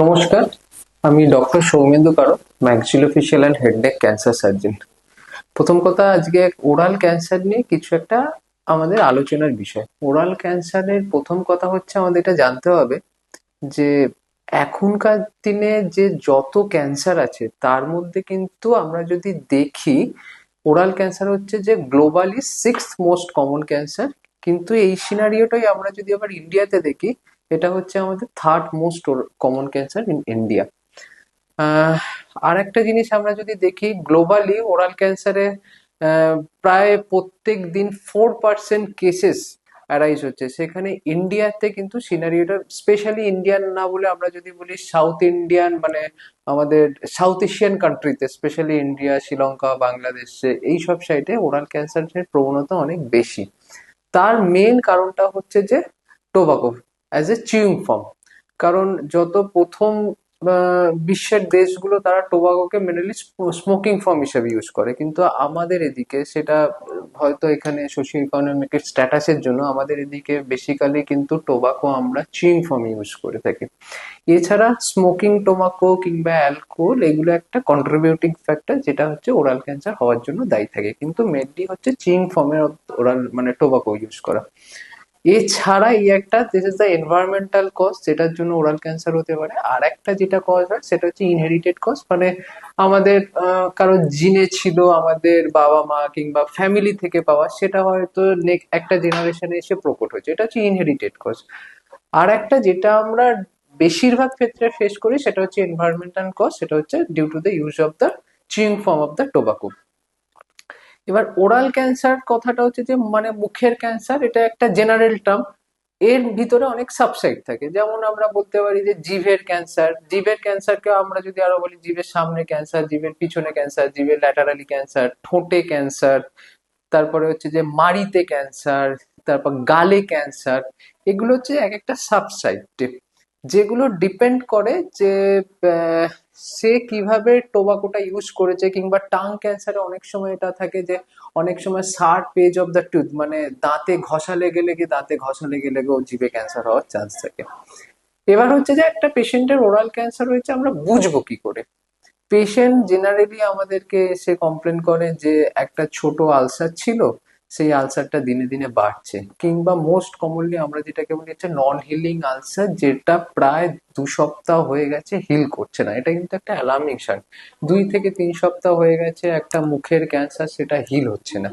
নমস্কার, আমি doctor Soumendu Karak, maxillofacial and head neck cancer surgeon. প্রথম কথা, আজকে ওরাল ক্যান্সার নিয়ে কিছু একটা আমাদের আলোচনার বিষয়। ওরাল ক্যান্সারের প্রথম কথা হচ্ছে আমাদের এটা জানতে হবে যে এখনকার দিনে যে যত ক্যান্সার আছে তার মধ্যে কিন্তু আমরা যদি দেখি, ওরাল ক্যান্সার হচ্ছে যে globally sixth most common cancer. কিন্তু এই সিনারিওটাই আমরা যদি আবার ইন্ডিয়াতে দেখি, এটা হচ্ছে আমাদের third most common cancer in India. Ah আর একটা জিনিস আমরা যদি দেখি, গ্লোবালি ওরাল ক্যান্সারে প্রায় প্রত্যেক দিন 4% কেসেস অ্যারাইজ হচ্ছে, সেখানে ইন্ডিয়াতে কিন্তু সিনারিওটা স্পেশালি ইন্ডিয়ান না বলে আমরা যদি বলি সাউথ ইন্ডিয়ান, মানে আমাদের সাউথ এশিয়ান কান্ট্রিতে, স্পেশালি ইন্ডিয়া, শ্রীলঙ্কা, বাংলাদেশে এইসব সাইডে ওরাল ক্যান্সারের প্রবণতা অনেক বেশি। তার মেন কারণটা হচ্ছে যে tobacco as a chewing form. কারণ যত প্রথম বিশ্বের দেশগুলো তারা টোবাকোকে মেনলি স্মোকিং ফর্ম হিসেবে ইউজ করে, কিন্তু আমাদের এদিকে সেটা হয়তো এখানে সোশিও ইকোনমিক স্ট্যাটাসের জন্য আমাদের এদিকে বেসিক্যালি কিন্তু টোবাকো আমরা চিউইং ফর্ম ইউজ করে থাকি। এছাড়া স্মোকিং টোবাকো কিংবা অ্যালকোহল এগুলো একটা কন্ট্রিবিউটিং ফ্যাক্টর যেটা হচ্ছে ওরাল ক্যান্সার হওয়ার জন্য দায়ী থাকে, কিন্তু মেনলি হচ্ছে চিউইং ফর্মের ওরাল মানে টোবাকো ইউজ করা। এছাড়া এই একটা this is the environmental cause যেটার জন্য ওরাল ক্যান্সার হতে পারে। আর একটা যেটা কজ হয় সেটা হচ্ছে ইনহেরিটেড কজ, মানে আমাদের কারো জিনে ছিল, আমাদের বাবা মা কিংবা ফ্যামিলি থেকে পাওয়া, সেটা হয়তো একটা জেনারেশনে এসে প্রকট হয়েছে, এটা হচ্ছে ইনহেরিটেড কজ। আর একটা যেটা আমরা বেশিরভাগ ক্ষেত্রে ফেস করি সেটা হচ্ছে এনভায়রনমেন্টাল কজ, সেটা হচ্ছে due to the use of the chewing form of the tobacco. এবার ওরাল ক্যান্সার কথাটা হচ্ছে যে মানে মুখের ক্যান্সার, এটা একটা জেনারেল টার্ম। এর ভিতরে অনেক সাবসাইড থাকে, যেমন আমরা বলতে পারি যে জিভের ক্যান্সার। জিভের ক্যান্সারকে আমরা যদি আরো বলি, জিভের সামনে ক্যান্সার, জিভের পিছনে ক্যান্সার, জিভের ল্যাটারালি ক্যান্সার, ঠোঁটে ক্যান্সার, তারপরে হচ্ছে যে মাড়িতে ক্যান্সার, তারপর গালে ক্যান্সার। এগুলো হচ্ছে এক একটা সাবসাইড যেগুলো ডিপেন্ড করে যে আহ, সে কিভাবে টোবাকোটা ইউজ করেছে। কিংবা টাং ক্যান্সারে অনেক সময় এটা থাকে যে অনেক সময় sharp edge of the tooth, মানে দাঁতে ঘষা লেগে লেগে দাঁতে ঘষা লেগে লেগে ও জিভে ক্যান্সার হওয়ার চান্স থাকে। এবার হচ্ছে যে একটা পেশেন্টের ওরাল ক্যান্সার হয়েছে আমরা বুঝবো কি করে। পেশেন্ট জেনারেলি আমাদেরকে এসে কমপ্লেন করে যে একটা ছোট আলসার ছিল, সেই আলসারটা দিনে দিনে বাড়ছে, কিংবা মোস্ট কমনলি আমরা যেটাকে বলি হচ্ছে নন হিলিং আলসার, যেটা প্রায় 2 সপ্তাহ হয়ে গেছে হিল করছে না। এটা কিন্তু একটা অ্যালার্মিং সাইন। 2 থেকে 3 সপ্তাহ হয়ে গেছে একটা মুখের ক্যান্সার, সেটা হিল হচ্ছে না।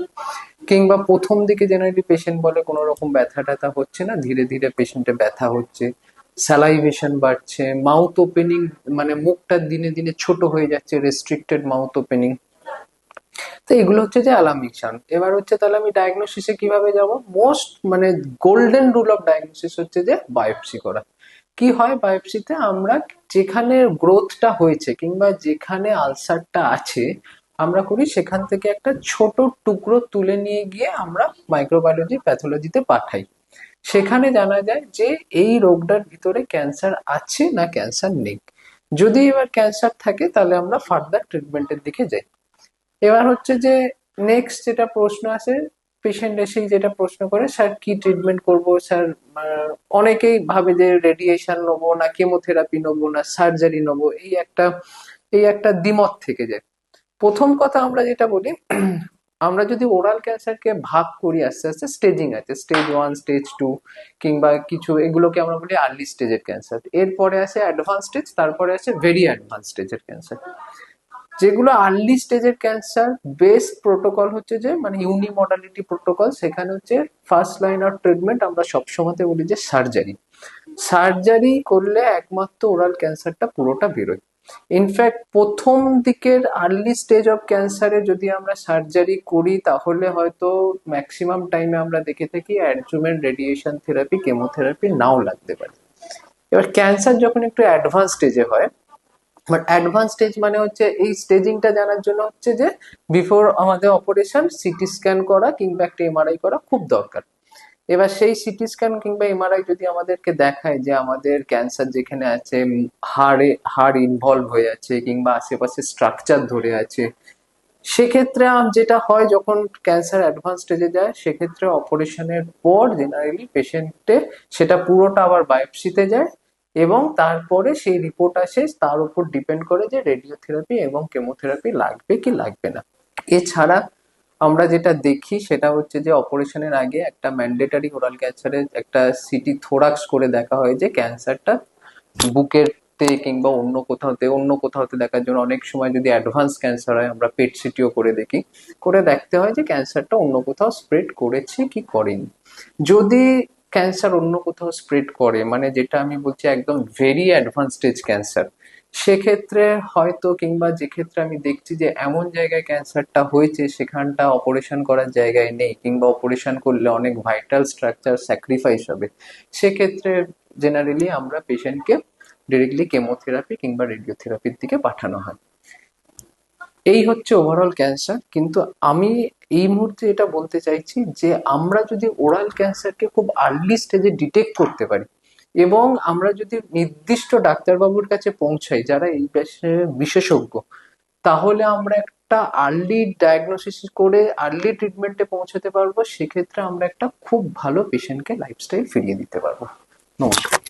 কিংবা প্রথম দিকে জেনারেলি পেশেন্ট বলে কোনো রকম ব্যথা ট্যাথা হচ্ছে না, ধীরে ধীরে পেশেন্টের ব্যথা হচ্ছে, স্যালাইভেশন বাড়ছে, মাউথ ওপেনিং, মানে মুখটা দিনে দিনে ছোট হয়ে যাচ্ছে, রেস্ট্রিক্টেড মাউথ ওপেনিং। তো এগুলো হচ্ছে যে অ্যালার্মিং সাইন। এবার হচ্ছে তাহলে আমি ডায়াগনোসিসে কিভাবে যাব? মোস্ট মানে গোল্ডেন রুল অফ ডায়াগনোসিস হচ্ছে যে বায়োপসি করা। কি হয় বায়োপসিতে? আমরা যেখানে গ্রোথটা হয়েছে কিংবা যেখানে আলসারটা আছে আমরা করি সেখান থেকে একটা ছোট টুকরো তুলে নিয়ে গিয়ে আমরা মাইক্রোবায়োলজি প্যাথোলজিতে পাঠাই। সেখানে জানা যায় যে এই রোগটার ভিতরে ক্যান্সার আছে না ক্যান্সার নেই। যদি এবার ক্যান্সার থাকে তাহলে আমরা ফার্দার ট্রিটমেন্টের দিকে যাই। এবার হচ্ছে যে নেক্সট যেটা প্রশ্ন আসে, পেশেন্ট এসেই যেটা প্রশ্ন করে, স্যার কি ট্রিটমেন্ট করব স্যার? অনেকেই ভাবে যে রেডিয়েশন নেবো না কেমোথেরাপি নেবো না সার্জারি নেবো, এই একটা দ্বিমত থেকে যায়। প্রথম কথা আমরা যেটা বলি, আমরা যদি ওরাল ক্যান্সারকে ভাগ করি আস্তে আস্তে, স্টেজিং আছে, স্টেজ 1, স্টেজ 2, কিংবা কিছু এগুলোকে আমরা বলি আর্লি স্টেজের ক্যান্সার। এরপরে আছে অ্যাডভান্স স্টেজ, তারপরে আছে ভেরি অ্যাডভান্স স্টেজের ক্যান্সার। যেগুলো আর্লি স্টেজের ক্যান্সার, বেস্ট প্রোটোকল হচ্ছে যে মানে ইউনিমডালিটি প্রোটোকল। সেখানে হচ্ছে ফার্স্ট লাইন অফ ট্রিটমেন্ট আমরা সবসময়তে বলি যে সার্জারি। সার্জারি করলে একমাত্র ওরাল ক্যান্সারটা পুরোটা বেরোয়। ইনফ্যাক্ট প্রথম দিকের আর্লি স্টেজ অফ ক্যান্সারে যদি আমরা সার্জারি করি তাহলে হয়তো ম্যাক্সিমাম টাইমে আমরা দেখে থাকি অ্যাডজুভেন্ট রেডিয়েশন থেরাপি, কেমোথেরাপি নাও লাগতে পারে। এবার ক্যান্সার যখন একটু অ্যাডভান্স স্টেজে হয়, বাট অ্যাডভান্স স্টেজ মানে হচ্ছে এই স্টেজিংটা জানার জন্য হচ্ছে যে বিফোর আমাদের অপারেশন সিটি স্ক্যান করা কিংবা একটা এমআরআই করা খুব দরকার। এবার সেই সিটি স্ক্যান কিংবা এমআরআই যদি আমাদেরকে দেখায় যে আমাদের ক্যান্সার যেখানে আছে হাড় ইনভলভ হয়ে আছে কিংবা আশেপাশে স্ট্রাকচার ধরে আছে, সেক্ষেত্রে যেটা হয় যখন ক্যান্সার অ্যাডভান্স স্টেজে যায় সেক্ষেত্রে অপারেশনের পর জেনারেলি পেশেন্টে সেটা পুরোটা আবার বায়োপসিতে যায় এবং তারপরে সেই রিপোর্ট আসে, তার উপর ডিপেন্ড করে যে রেডিওথেরাপি এবং কেমোথেরাপি লাগবে কি লাগবে না। এছাড়া আমরা যেটা দেখি সেটা হচ্ছে যে অপারেশনের আগে একটা ম্যান্ডেটারি ওরাল ক্যান্সারের একটা সিটি থোরাক্স করে দেখা হয় যে ক্যান্সারটা বুকেতে কিংবা অন্য কোথাওতে দেখার জন্য অনেক সময় যদি অ্যাডভান্স ক্যান্সার হয় আমরা পেট সিটিও করে দেখি, করে দেখতে হয় যে ক্যান্সারটা অন্য কোথাও স্প্রেড করেছে কি করেনি। যদি ক্যান্সার অন্য কোথাও স্প্রেড করে, মানে যেটা আমি বলছি একদম ভেরি অ্যাডভান্স স্টেজ ক্যান্সার, সেক্ষেত্রে হয়তো, কিংবা যে ক্ষেত্রে আমি দেখছি যে এমন জায়গায় ক্যান্সারটা হয়েছে সেখানটা অপারেশন করার জায়গায় নেই, কিংবা অপারেশন করলে অনেক ভাইটাল স্ট্রাকচার স্যাক্রিফাইস হবে, সেক্ষেত্রে জেনারেলি আমরা পেশেন্টকে ডিরেক্টলি কেমোথেরাপি কিংবা রেডিওথেরাপির দিকে পাঠানো হয়। এই হচ্ছে ওভারঅল ক্যান্সার। কিন্তু আমি এই মুহূর্তে এটা বলতে চাইছি যে আমরা যদি ওরাল ক্যান্সারকে খুব আর্লি স্টেজে ডিটেক্ট করতে পারি এবং আমরা যদি নির্দিষ্ট ডাক্তারবাবুর কাছে পৌঁছাই যারা এই বিষয়ে বিশেষজ্ঞ, তাহলে আমরা একটা আর্লি ডায়াগনোসিস করে আর্লি ট্রিটমেন্টে পৌঁছাতে পারবো। সেক্ষেত্রে আমরা একটা খুব ভালো পেশেন্টকে লাইফস্টাইল ফিরিয়ে দিতে পারবো। নমস্কার।